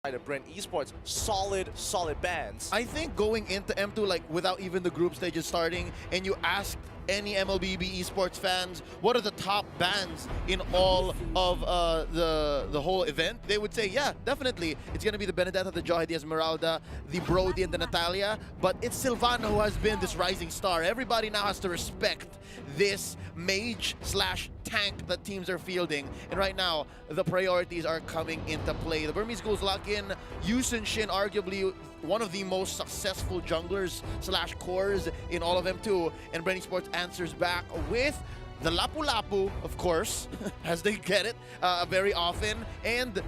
of Bren Esports, solid bands. I think going into M2, like without even the group stages starting, and you ask any Mlbb Esports fans, what are the top bans in all of the whole event? They would say, yeah, definitely. It's going to be the Benedetta, the Joy, the Esmeralda, the Brody, and the Natalia. But it's Sylvana who has been this rising star. Everybody now has to respect this mage/tank that teams are fielding. And right now, the priorities are coming into play. The Burmese Ghouls lock in Yusun Shin, arguably one of the most successful junglers/cores in all of M2. And Bren Esports answers back with the Lapu Lapu, of course, as they get it very often. And,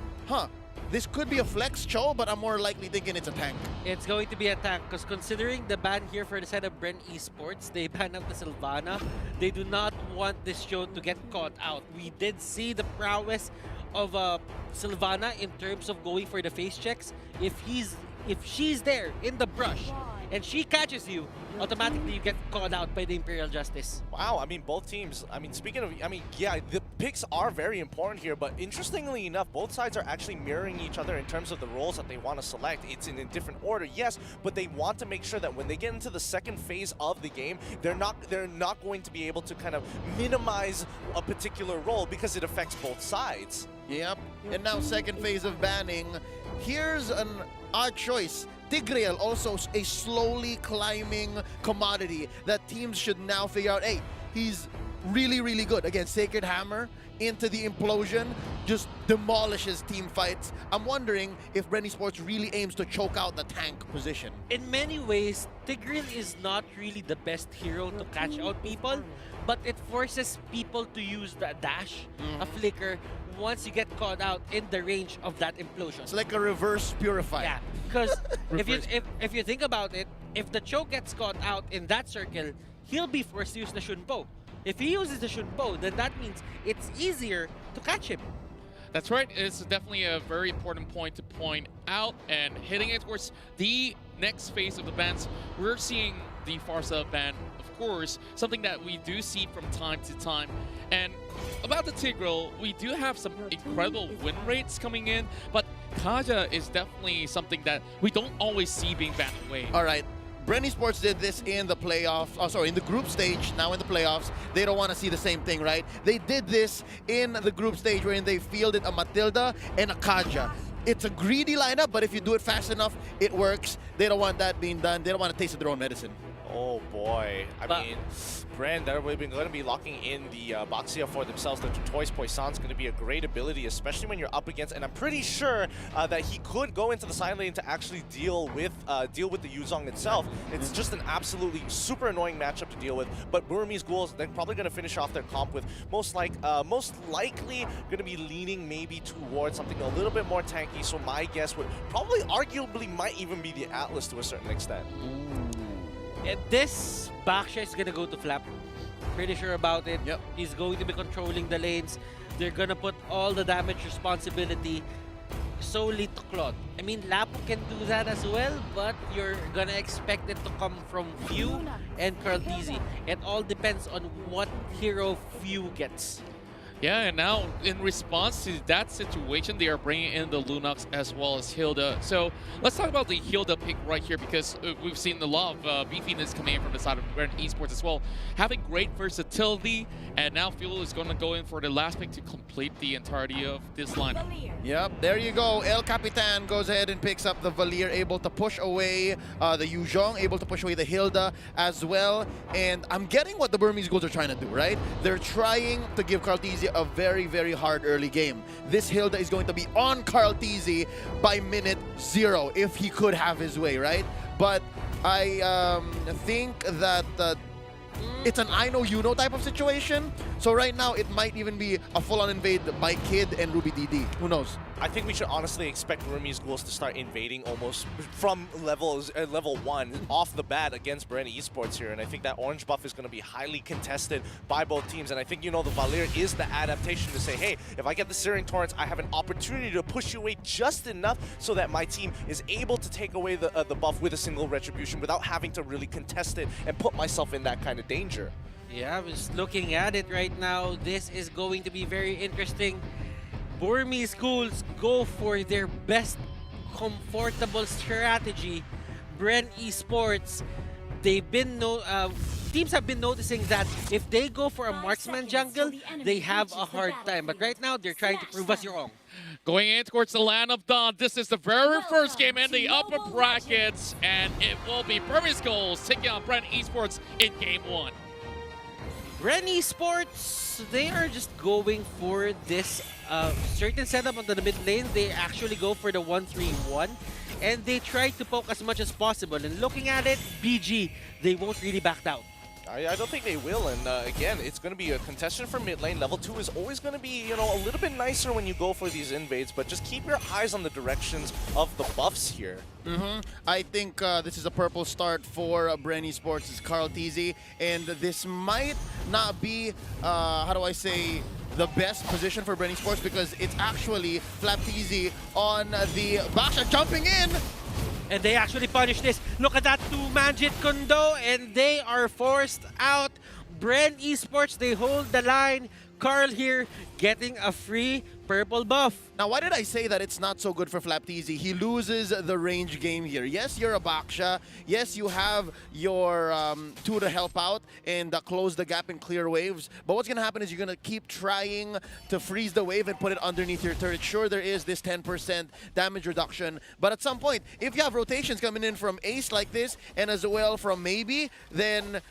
this could be a flex Cho, but I'm more likely thinking it's a tank. It's going to be a tank because considering the ban here for the side of Bren Esports, they banned out the Sylvana. They do not want this show to get caught out. We did see the prowess of Sylvana in terms of going for the face checks. If she's there in the brush and she catches you, automatically you get called out by the Imperial Justice. Wow, I mean, both teams, speaking of, yeah, the picks are very important here, but interestingly enough, both sides are actually mirroring each other in terms of the roles that they want to select. It's in a different order, yes, but they want to make sure that when they get into the second phase of the game, they're not going to be able to kind of minimize a particular role because it affects both sides. Yep, and now second phase of banning. Here's an odd choice. Tigreal, also a slowly climbing commodity that teams should now figure out, hey, he's really, really good. Again, Sacred Hammer into the implosion, just demolishes team fights. I'm wondering if Bren Esports really aims to choke out the tank position. In many ways, Tigreal is not really the best hero to catch out people, but it forces people to use the dash, a flicker, once you get caught out in the range of that implosion. It's like a reverse purify. Yeah, because if you think about it, if the Cho gets caught out in that circle, he'll be forced to use the Shunpo. If he uses the Shunpo, then that means it's easier to catch him. That's right. It's definitely a very important point to point out, and hitting it towards the next phase of the bans, we're seeing the Farsa ban, of course, something that we do see from time to time. And about the Tigreal, we do have some incredible win rates coming in, but Kaja is definitely something that we don't always see being banned away. All right. Bren Esports did this in the playoffs, in the group stage, now in the playoffs. They don't want to see the same thing, right? They did this in the group stage wherein they fielded a Matilda and a Kaja. It's a greedy lineup, but if you do it fast enough, it works. They don't want that being done. They don't want to taste of their own medicine. Oh boy, Bren, they're going to be locking in the Boxia for themselves. The Tortoise Poisson's going to be a great ability, especially when you're up against, and I'm pretty sure that he could go into the side lane to actually deal with the Yuzong itself. It's just an absolutely super annoying matchup to deal with, but Burmese Ghouls, they're probably going to finish off their comp with most likely going to be leaning maybe towards something a little bit more tanky, so my guess would probably arguably might even be the Atlas to a certain extent. And this Baksha is gonna go to Flap. Pretty sure about it. Yep. He's going to be controlling the lanes. They're gonna put all the damage responsibility solely to Claude. I mean, Lapu can do that as well, but you're gonna expect it to come from Few and Karltizi. It all depends on what hero Few gets. Yeah, and now in response to that situation, they are bringing in the Lunox as well as Hilda. So let's talk about the Hilda pick right here, because we've seen a lot of beefiness coming in from the side of Bren Esports as well. Having great versatility, and now Fuel is going to go in for the last pick to complete the entirety of this lineup. Yep, there you go. El Capitan goes ahead and picks up the Valier, able to push away the Yuzhong, able to push away the Hilda as well. And I'm getting what the Burmese Ghouls are trying to do, right? They're trying to give Karltizi a very, very hard early game. This Hilda is going to be on Karltizi by minute 0 if he could have his way, right? But I think that it's an I know you know type of situation. So right now it might even be a full-on invade by Kid and Ruby DD. Who knows? I think we should honestly expect Burmese Ghouls to start invading almost from level 1 off the bat against Bren Esports here, and I think that orange buff is going to be highly contested by both teams, and I think, the Valier is the adaptation to say, hey, if I get the Searing Torrents, I have an opportunity to push you away just enough so that my team is able to take away the buff with a single Retribution without having to really contest it and put myself in that kind of danger. Yeah, I'm just looking at it right now. This is going to be very interesting. Burmese Ghouls go for their best comfortable strategy. Bren Esports, teams have been noticing that if they go for a marksman jungle, they have a hard time. But right now, they're trying to prove us wrong. Going in towards the Land of Dawn, this is the very first game in the upper brackets, and it will be Burmese Ghouls taking on Bren Esports in Game 1. Bren Esports, they are just going for this certain setup onto the mid lane. They actually go for the 1-3-1, and they try to poke as much as possible. And looking at it, BG, they won't really back down. I don't think they will, and again, it's going to be a contestant for mid lane. Level 2 is always going to be, you know, a little bit nicer when you go for these invades, but just keep your eyes on the directions of the buffs here. I think this is a purple start for Bren Esports. It's Carl TZ, and this might not be, how do I say, the best position for Bren Esports, because it's actually Flap TZ on the Basha jumping in. And they actually punish this. Look at that two-man Jit Kundo, and they are forced out. Bren Esports, they hold the line. Carl here getting a free purple buff. Now, why did I say that it's not so good for Flap TZ? He loses the range game here. Yes, you're a Baksha. Yes, you have your 2 to help out and close the gap and clear waves. But what's going to happen is you're going to keep trying to freeze the wave and put it underneath your turret. Sure, there is this 10% damage reduction. But at some point, if you have rotations coming in from Ace like this and as well from Mlbb, then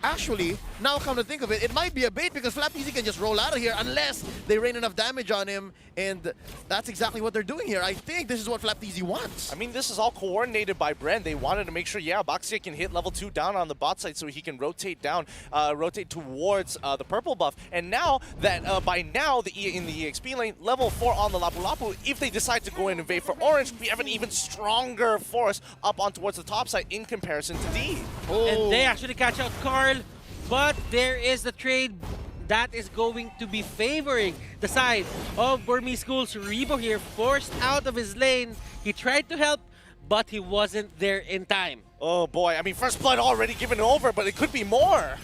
actually, now come to think of it, it might be a bait because Flap TZ can just roll out of here unless they rain enough damage on him, and that's exactly what they're doing here. I think this is what Flap TZ wants. I mean, this is all coordinated by Bren. They wanted to make sure, yeah, Baxia can hit level 2 down on the bot side so he can rotate down, rotate towards the purple buff. And now that, by now, in the EXP lane, level 4 on the Lapu Lapu, if they decide to go in and invade for orange, we have an even stronger force up on towards the top side in comparison to D. And they actually catch out Carl, but there is the trade that is going to be favoring the side of Burmese Ghouls. Rebo here forced out of his lane. He tried to help, but he wasn't there in time. Oh boy, I mean, first blood already given over, but it could be more.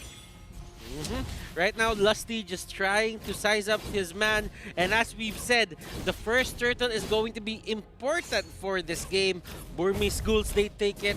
Right now, Lusty just trying to size up his man. And as we've said, the first turtle is going to be important for this game. Burmese Ghouls, they take it.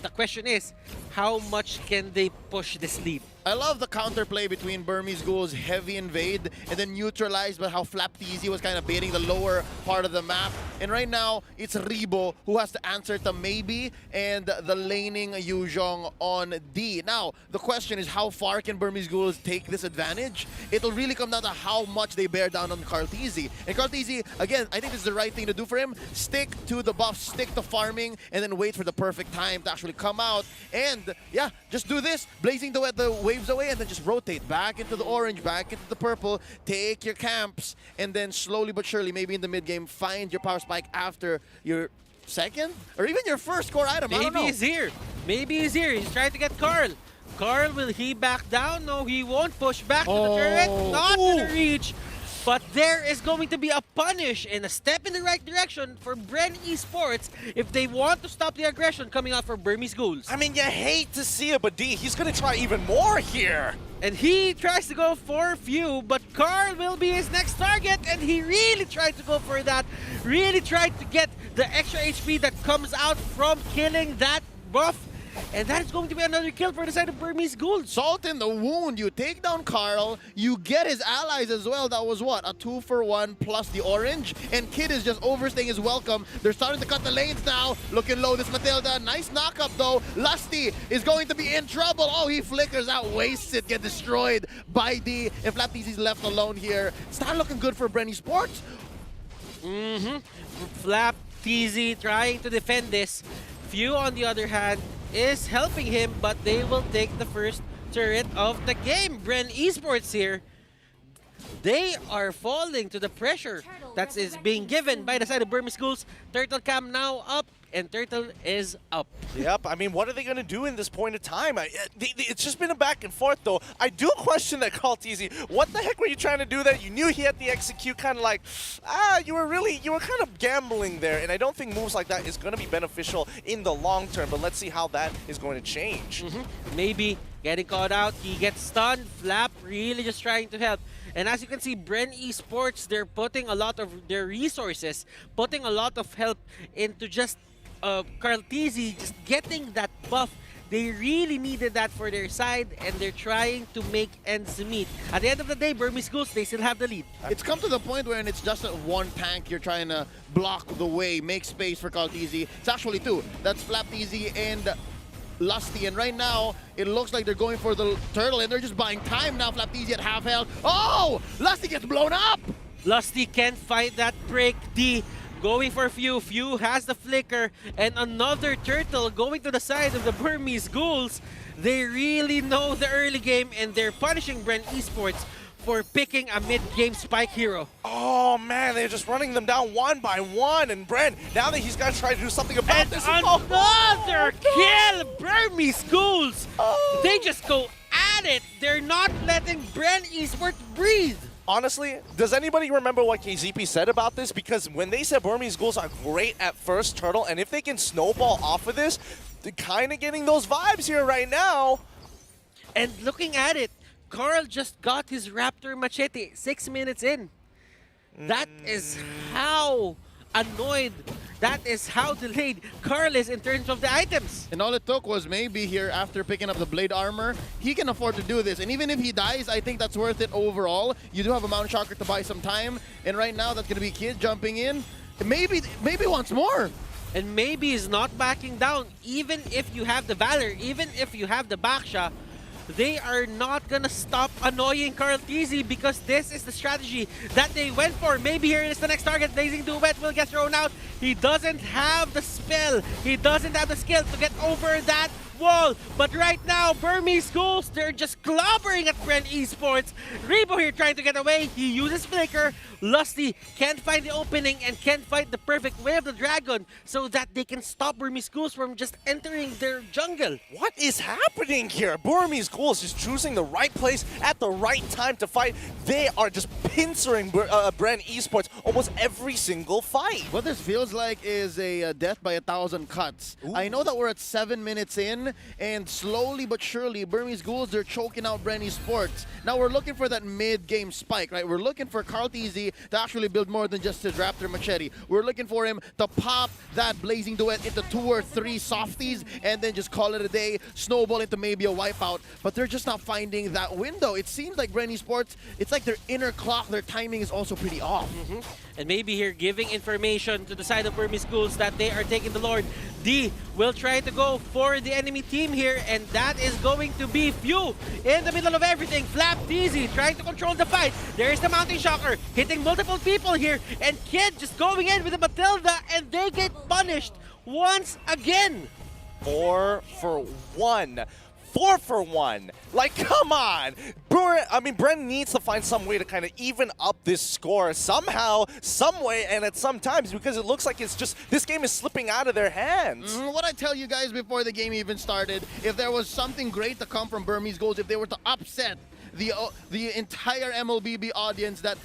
The question is, how much can they push this lead? I love the counterplay between Burmese Ghouls' heavy invade and then neutralized by how Flap TZ was kind of baiting the lower part of the map. And right now, it's Rebo who has to answer to Mlbb and the laning Yuzhong on D. Now, the question is, how far can Burmese Ghouls take this advantage? It'll really come down to how much they bear down on Carl TZ. And Carl TZ, again, I think this is the right thing to do for him. Stick to the buff, stick to farming, and then wait for the perfect time to actually come out. And yeah, just do this, blazing the waves away, and then just rotate back into the orange, back into the purple, take your camps, and then slowly but surely, maybe in the mid game, find your power spike after your second or even your first core item. I don't know. Maybe he's here. Maybe he's here. He's trying to get Carl. Carl, will he back down? No, he won't push back to the turret. Not gonna reach. But there is going to be a punish and a step in the right direction for Bren Esports if they want to stop the aggression coming out for Burmese Ghouls. I mean, you hate to see it, but D, he's going to try even more here. And he tries to go for few, but Carl will be his next target, and he really tried to go for that. Really tried to get the extra HP that comes out from killing that buff. And that is going to be another kill for the side of Burmese Ghouls. Salt in the wound. You take down Carl. You get his allies as well. That was what? A 2-for-1 plus the orange. And Kid is just overstaying his welcome. They're starting to cut the lanes now. Looking low, this Matilda. Nice knock-up, though. Lusty is going to be in trouble. Oh, he flickers out, wastes it, get destroyed by D. And Flap TZ is left alone here. It's not looking good for Bren Esports. Flap TZ trying to defend this. Few, on the other hand, is helping him, but they will take the first turret of the game. Bren Esports here, they are falling to the pressure that is being given by the side of Burmese Ghouls. Turtle cam now up, and Turtle is up. Yep, I mean, what are they going to do in this point of time? It's just been a back and forth, though. I do question that Carl TZ. What the heck were you trying to do there? You knew he had the execute, kind of like, you were kind of gambling there, and I don't think moves like that is going to be beneficial in the long term, but let's see how that is going to change. Maybe getting caught out, he gets stunned. Flap really just trying to help. And as you can see, Bren Esports, they're putting a lot of their resources, putting a lot of help into just Carltese just getting that buff. They really needed that for their side, and they're trying to make ends meet. At the end of the day, Burmese Ghouls, they still have the lead. It's come to the point where it's just one tank you're trying to block the way, make space for Carltese. It's actually two. That's Flaptese and Lusty, and right now it looks like they're going for the turtle, and they're just buying time now. Flaptese at half health. Oh! Lusty gets blown up! Lusty can't find that break. D going for Few. Few has the flicker, and another turtle going to the side of the Burmese Ghouls. They really know the early game, and they're punishing Bren Esports for picking a mid-game spike hero. Oh man, they're just running them down one by one, and Bren, now that he's got to try to do something about And this. another kill! Burmese Ghouls! They just go at it. They're not letting Bren Esports breathe. Honestly, does anybody remember what KZP said about this? Because when they said Burmese Ghouls are great at first turtle, and if they can snowball off of this, they're kind of getting those vibes here right now. And looking at it, Carl just got his Raptor Machete 6 minutes in. That is how annoyed, that is how delayed Carl is in terms of the items. And all it took was maybe here after picking up the blade armor, he can afford to do this. And even if he dies, I think that's worth it overall. You do have a Mount Shocker to buy some time. And right now, that's going to be Kid jumping in. Maybe once more. And maybe he's not backing down. Even if you have the Valor, even if you have the Baksha, they are not gonna stop annoying Carltese because this is the strategy that they went for. Maybe here is the next target. Blazing Duet will get thrown out. He doesn't have the spell. He doesn't have the skill to get over that wall. But right now, Burmese Ghouls, they're just clobbering at Bren Esports. Rebo here trying to get away. He uses Flicker. Lusty can't find the opening and can't find the perfect way of the dragon so that they can stop Burmese Ghouls from just entering their jungle. What is happening here? Burmese Ghouls is choosing the right place at the right time to fight. They are just pincering Bren Esports almost every single fight. What this feels like is a death by 1,000 cuts. Ooh. I know that we're at 7 minutes in, and slowly but surely, Burmese Ghouls, they're choking out Bren Esports. Now we're looking for that mid-game spike, right? We're looking for Carltese to actually build more than just his Raptor Machete. We're looking for him to pop that Blazing Duet into 2 or 3 softies and then just call it a day, snowball into maybe a wipeout. But they're just not finding that window. It seems like Bren Esports, it's like their inner clock, their timing is also pretty off. And maybe here giving information to the side of Burmese Ghouls that they are taking the Lord. D will try to go for the enemy team here, and that is going to be Few in the middle of everything. Flaptese trying to control the fight. There's the Mountain Shocker hitting multiple people here, and Kid just going in with the Matilda, and they get punished once again. 4 for 1. 4 for 1. Like, come on. Bren needs to find some way to kind of even up this score somehow, some way, and at some times, because it looks like it's just, this game is slipping out of their hands. What I tell you guys before the game even started, if there was something great to come from Burmese Ghouls, if they were to upset the entire Mlbb audience that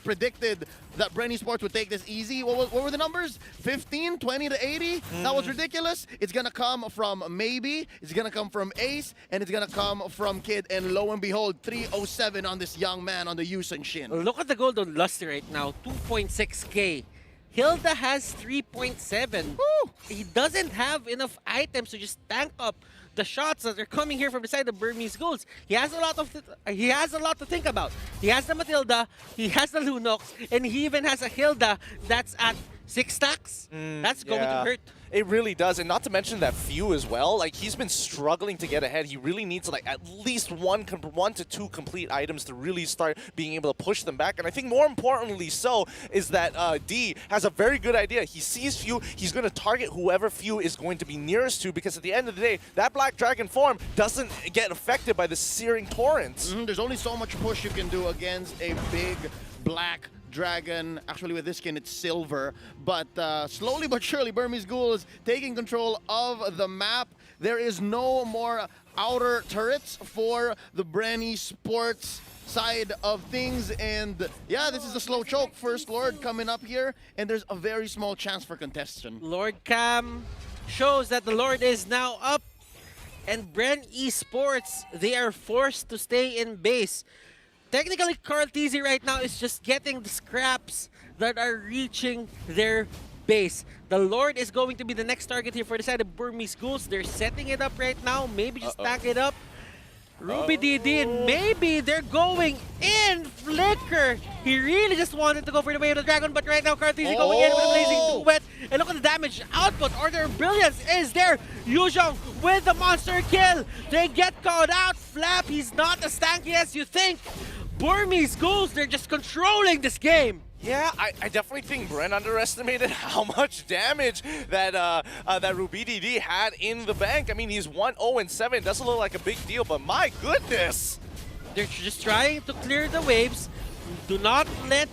predicted that Bren Esports would take this easy. What were the numbers? 15, 20 to 80? That was ridiculous. It's going to come from Mlbb, it's going to come from Ace, and it's going to come from Kid. And lo and behold, 307 on this young man on the Yusen Shin. Look at the gold on Lusty right now, 2.6k. Hilda has 3.7. He doesn't have enough items to just tank up the shots that are coming here from the side of Burmese Ghouls. He has a lot to think about. He has the Matilda, he has the Lunox, and he even has a Hilda that's at 6 stacks. That's going to hurt. It really does, and not to mention that Few as well. Like, he's been struggling to get ahead. He really needs like at least 1 to 2 complete items to really start being able to push them back. And I think more importantly so is that D has a very good idea. He sees Few, he's going to target whoever Few is going to be nearest to, because at the end of the day, that Black Dragon form doesn't get affected by the searing torrents. There's only so much push you can do against a big black dragon. Actually, with this skin, it's silver. But slowly but surely, Burmese Ghouls taking control of the map. There is no more outer turrets for the Bren Esports side of things. And yeah, this is a slow choke. First Lord coming up here, and there's a very small chance for contestation. Lord Cam shows that the Lord is now up, and Bren Esports, they are forced to stay in base. technically, Carl TZ right now is just getting the scraps that are reaching their base. The Lord is going to be the next target here for the side of Burmese Ghouls. They're setting it up right now. Maybe just stack it up. Ruby DD, and maybe they're going in. Flicker. He really just wanted to go for the way of the dragon, but right now Kartizi going in with a blazing duet. And look at the damage output. Order of Brilliance is there. Yuzhong with the monster kill. They get caught out. Flap, he's not as tanky as you think. Burmese Ghouls, they're just controlling this game. Yeah, I definitely think Bren underestimated how much damage that that Ruby DD had in the bank. I mean, he's 1-0-7. Doesn't look like a big deal, but my goodness. They're just trying to clear the waves. Do not let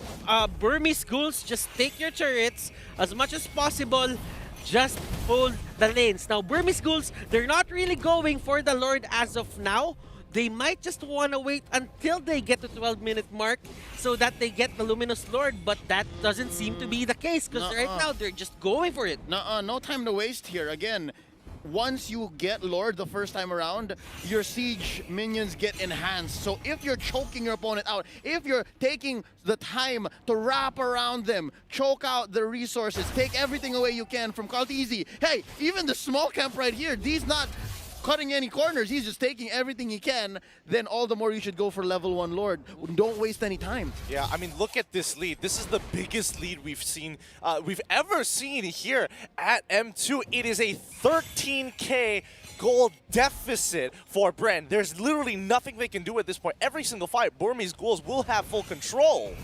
Burmese Ghouls just take your turrets as much as possible. Just hold the lanes. Now, Burmese Ghouls, they're not really going for the Lord as of now. They might just want to wait until they get the 12-minute mark so that they get the Luminous Lord, but that doesn't seem to be the case because right now they're just going for it. No time to waste here. Again, once you get Lord the first time around, your siege minions get enhanced. So if you're choking your opponent out, if you're taking the time to wrap around them, choke out the resources, take everything away you can from Kaltizi. Hey, even the small camp right here, he's not cutting any corners, he's just taking everything he can, then all the more you should go for level 1 Lord. Don't waste any time. Yeah, I mean, look at this lead. This is the biggest lead we've ever seen here at M2. It is a 13K gold deficit for Bren. There's literally nothing they can do at this point. Every single fight, Burmese Ghouls will have full control.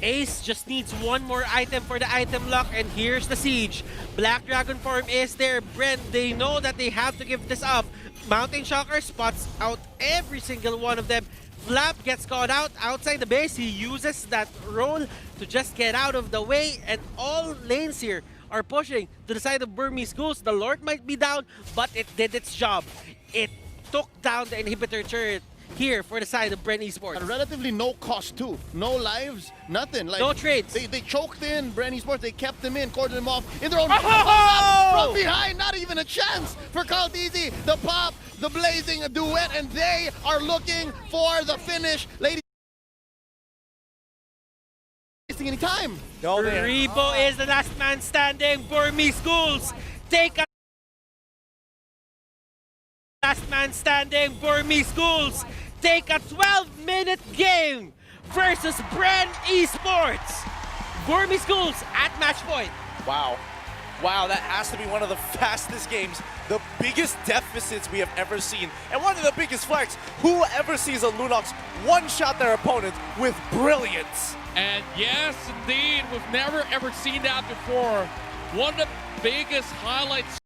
Ace just needs one more item for the item lock, and here's the siege. Black Dragon form is there. Bren, they know that they have to give this up. Mountain Shocker spots out every single one of them. Flap gets caught out outside the base. He uses that roll to just get out of the way, and all lanes here are pushing to the side of Burmese Ghouls. The Lord might be down, but it did its job. It took down the inhibitor turret here for the side of Bren Esports. At relatively no cost too. No lives, nothing. Like, no trades. They choked in Bren Esports, they kept them in, cordoned them off in their own from behind, not even a chance for Kaltizi. The pop, the blazing duet, and they are looking for the finish. Ladies, wasting any time. No, Rebo is the last man standing. Burmese Ghouls take a last man standing. Burmese Ghouls take a 12-minute game versus Bren Esports. Burmese Ghouls at match point. Wow. Wow, that has to be one of the fastest games, the biggest deficits we have ever seen, and one of the biggest flex. Who ever sees a Lunox one-shot their opponent with brilliance? And yes, indeed, we've never ever seen that before. One of the biggest highlights